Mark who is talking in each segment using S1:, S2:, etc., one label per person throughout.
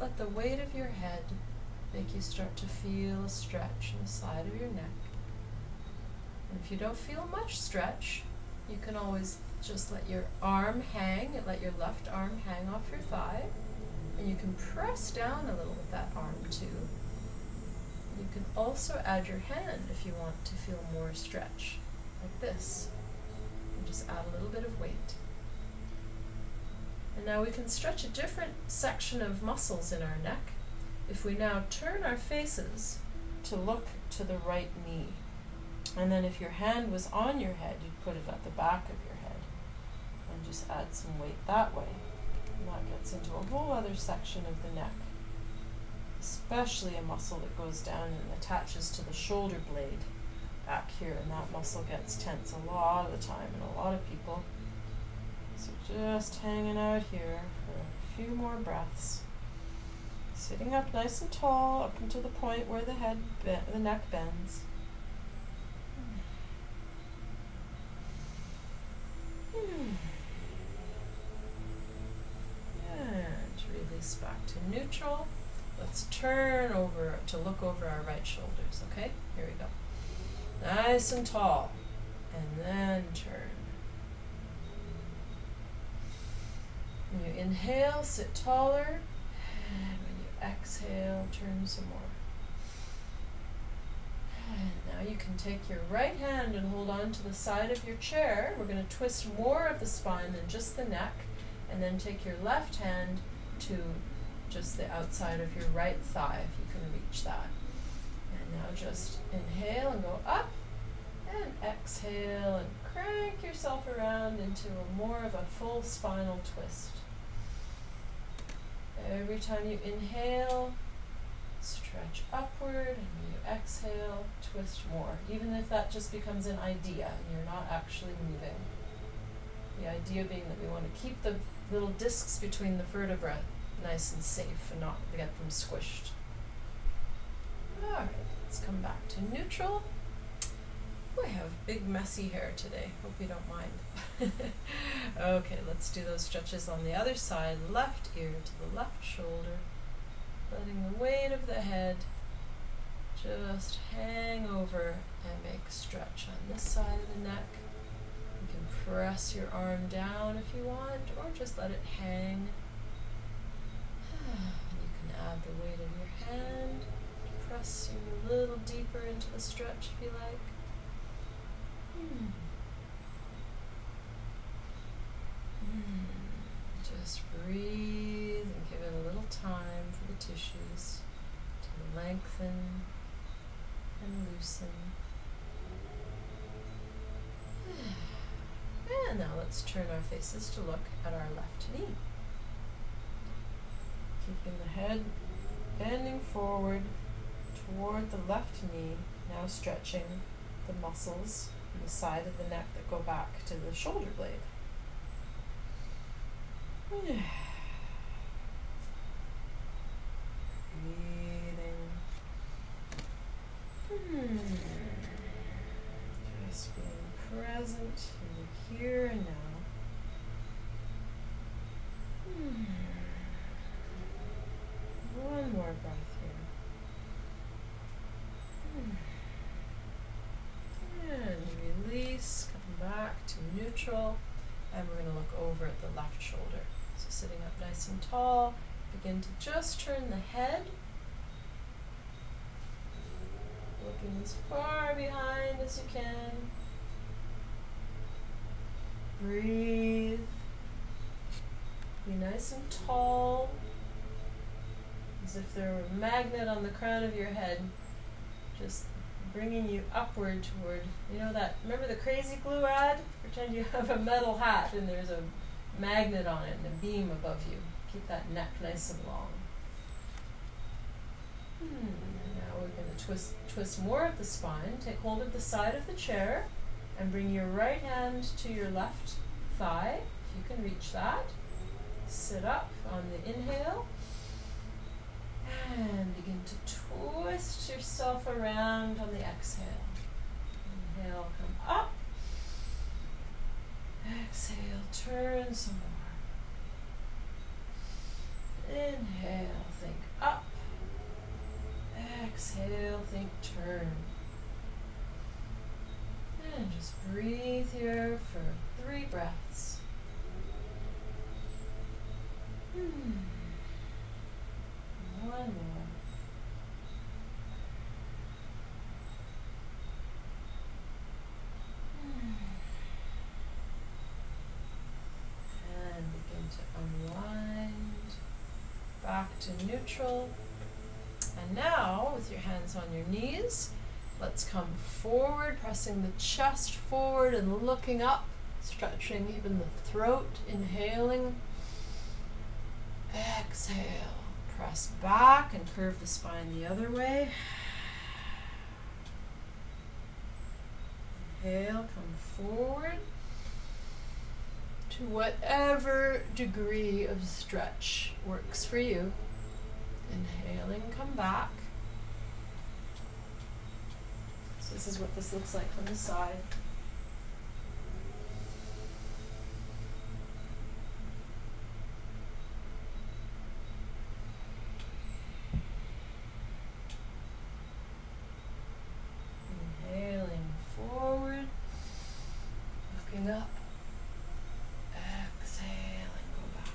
S1: let the weight of your head make you start to feel a stretch in the side of your neck. And if you don't feel much stretch, you can always just let your arm hang, let your left arm hang off your thigh, and you can press down a little with that arm too. You can also add your hand if you want to feel more stretch, like this. And just add a little bit of weight. And now we can stretch a different section of muscles in our neck if we now turn our faces to look to the right knee. And then if your hand was on your head, you'd put it at the back of your head and just add some weight that way. And that gets into a whole other section of the neck, especially a muscle that goes down and attaches to the shoulder blade back here, and that muscle gets tense a lot of the time in a lot of people. So just hanging out here for a few more breaths. Sitting up nice and tall, up until the point where the neck bends. And release back to neutral. Let's turn over to look over our right shoulders, okay? Here we go. Nice and tall. And then turn. When you inhale, sit taller. And when you exhale, turn some more. And now you can take your right hand and hold on to the side of your chair. We're going to twist more of the spine than just the neck. And then take your left hand to just the outside of your right thigh, if you can reach that. And now just inhale and go up, and exhale and crank yourself around into more of a full spinal twist. Every time you inhale, stretch upward, and when you exhale, twist more, even if that just becomes an idea and you're not actually moving. The idea being that we want to keep the little discs between the vertebrae nice and safe and not get them squished. Alright, let's come back to neutral. I have big messy hair today, hope you don't mind. Okay, let's do those stretches on the other side. Left ear to the left shoulder, letting the weight of the head just hang over and make a stretch on this side of the neck. You can press your arm down if you want, or just let it hang. And you can add the weight of your hand, press you a little deeper into the stretch if you like. Just breathe and give it a little time for the tissues to lengthen and loosen. And now let's turn our faces to look at our left knee. Keeping the head bending forward toward the left knee, now stretching the muscles on the side of the neck that go back to the shoulder blade. Breathing. Just being present in the here and now. One more breath here. And release, come back to neutral, and we're going to look over at the left shoulder. So sitting up nice and tall, begin to just turn the head, looking as far behind as you can. Breathe. Be nice and tall, as if there were a magnet on the crown of your head, just bringing you upward toward, you know that, remember the Crazy Glue ad? Pretend you have a metal hat and there's a magnet on it and a beam above you. Keep that neck nice and long. And now we're going to twist more of the spine. Take hold of the side of the chair and bring your right hand to your left thigh, if you can reach that. Sit up on the inhale. And begin to twist yourself around on the exhale. Inhale, come up. Exhale, turn some more. Inhale, think Exhale, think turn. And just breathe here for 3 breaths. One more. And begin to unwind back to neutral. And now, with your hands on your knees, let's come forward, pressing the chest forward and looking up, stretching even the throat, inhaling. Exhale. Press back and curve the spine the other way. Inhale, come forward to whatever degree of stretch works for you. Inhaling, come back. So this is what this looks like from the side. Inhaling forward, looking up. Exhaling, go back.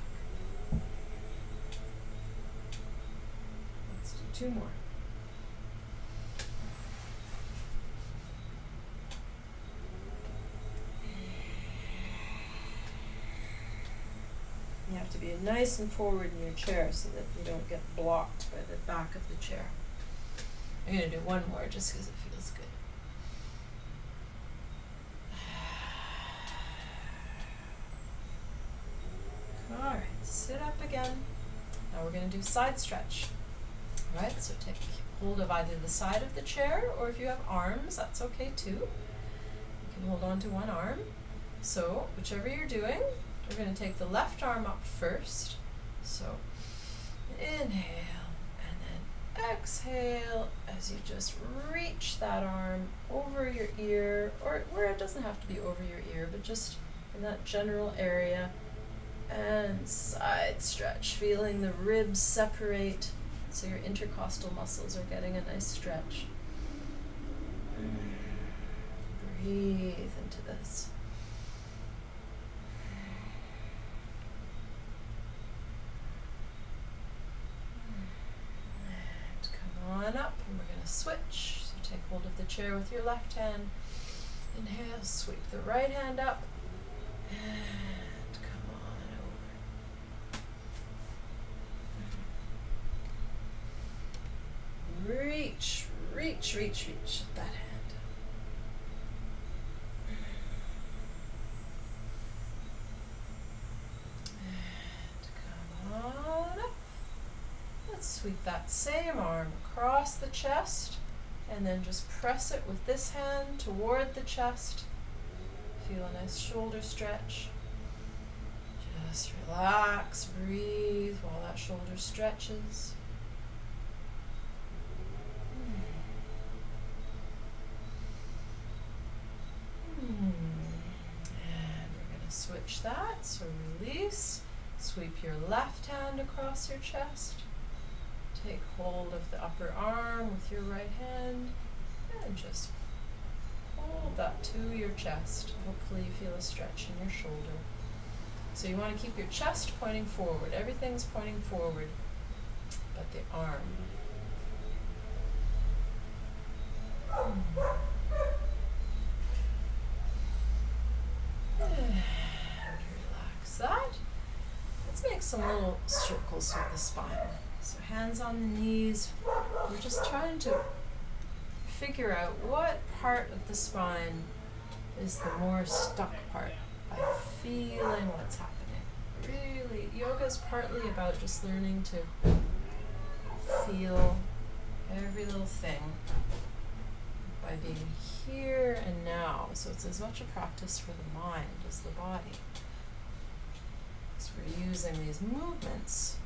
S1: Let's do 2 more. You have to be nice and forward in your chair so that you don't get blocked by the back of the chair. I'm going to do 1 more just because it feels good. Alright, sit up again. Now we're going to do side stretch. Alright, so take hold of either the side of the chair, or if you have arms, that's okay too. You can hold on to 1 arm. So, whichever you're doing, we're going to take the left arm up first. So, inhale, and then exhale as you just reach that arm over your ear, or where it doesn't have to be over your ear, but just in that general area. And side stretch, feeling the ribs separate so your intercostal muscles are getting a nice stretch. Breathe into this. And come on up, and we're going to switch. So take hold of the chair with your left hand. Inhale, sweep the right hand up. And come on over. Reach, reach, reach, reach that hand. And come on up. Let's sweep that same arm across the chest and then just press it with this hand toward the chest. Feel a nice shoulder stretch. Just relax, breathe while that shoulder stretches. And we're going to switch that. So release. Sweep your left hand across your chest. Take hold of the upper arm with your right hand and just hold that to your chest. Hopefully you feel a stretch in your shoulder. So you want to keep your chest pointing forward. Everything's pointing forward, but the arm. And relax that. Let's make some little circles with the spine. So hands on the knees. We're just trying to figure out what part of the spine is the more stuck part by feeling what's happening. Really, yoga is partly about just learning to feel every little thing by being here and now. So it's as much a practice for the mind as the body. So we're using these movements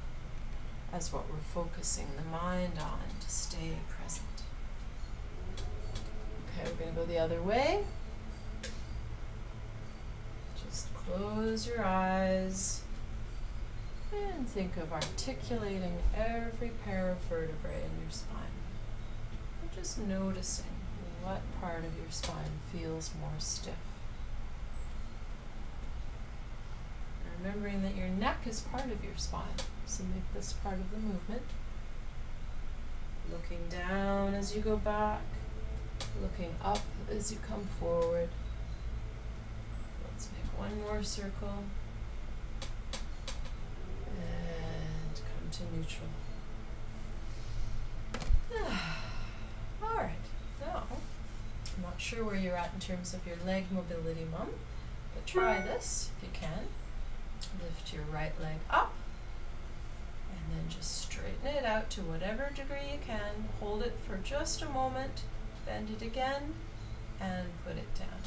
S1: as what we're focusing the mind on to stay present. Okay, we're going to go the other way. Just close your eyes and think of articulating every pair of vertebrae in your spine. We're just noticing what part of your spine feels more stiff. Remembering that your neck is part of your spine, so make this part of the movement. Looking down as you go back, looking up as you come forward. Let's make one more circle. And come to neutral. Alright, now, I'm not sure where you're at in terms of your leg mobility, Mum, but try this if you can. Lift your right leg up, and then just straighten it out to whatever degree you can. Hold it for just a moment, bend it again, and put it down.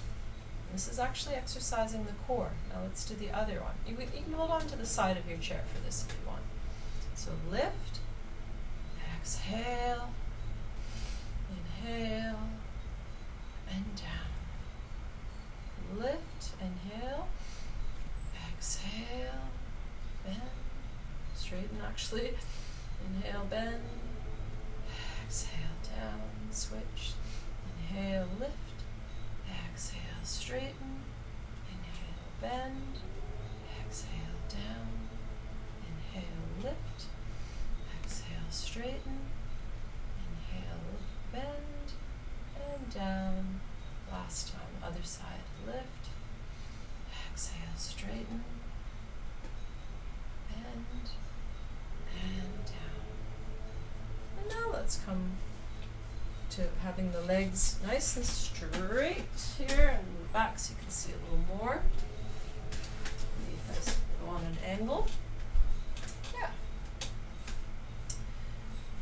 S1: This is actually exercising the core. Now let's do the other one. You can hold on to the side of your chair for this if you want. So lift, exhale, inhale, and down. Lift, inhale, exhale, bend, straighten actually, inhale, bend, exhale, down, switch, inhale, lift, exhale, straighten, inhale, bend, exhale, down, inhale, lift, exhale, straighten, inhale, bend, and down. Last time, other side, lift, exhale, straighten, bend, and down. And now let's come to having the legs nice and straight here, and move back so you can see a little more. Maybe if I go on an angle. Yeah.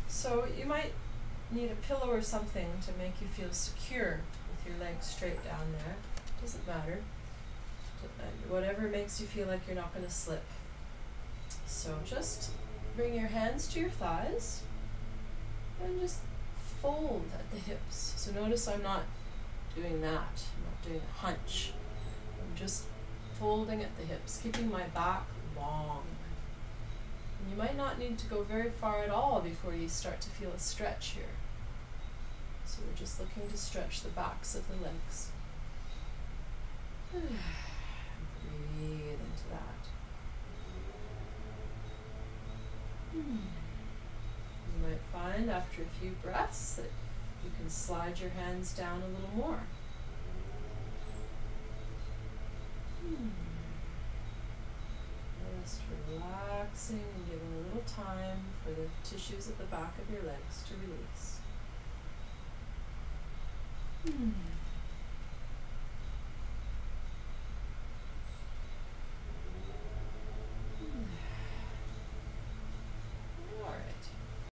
S1: So you might need a pillow or something to make you feel secure with your legs straight down there. Doesn't matter. Whatever makes you feel like you're not going to slip. So just bring your hands to your thighs and just fold at the hips. So notice I'm not doing that. I'm not doing a hunch. I'm just folding at the hips, keeping my back long. And you might not need to go very far at all before you start to feel a stretch here. So we're just looking to stretch the backs of the legs. Breathe into that. You might find after a few breaths that you can slide your hands down a little more. Just relaxing and giving a little time for the tissues at the back of your legs to release.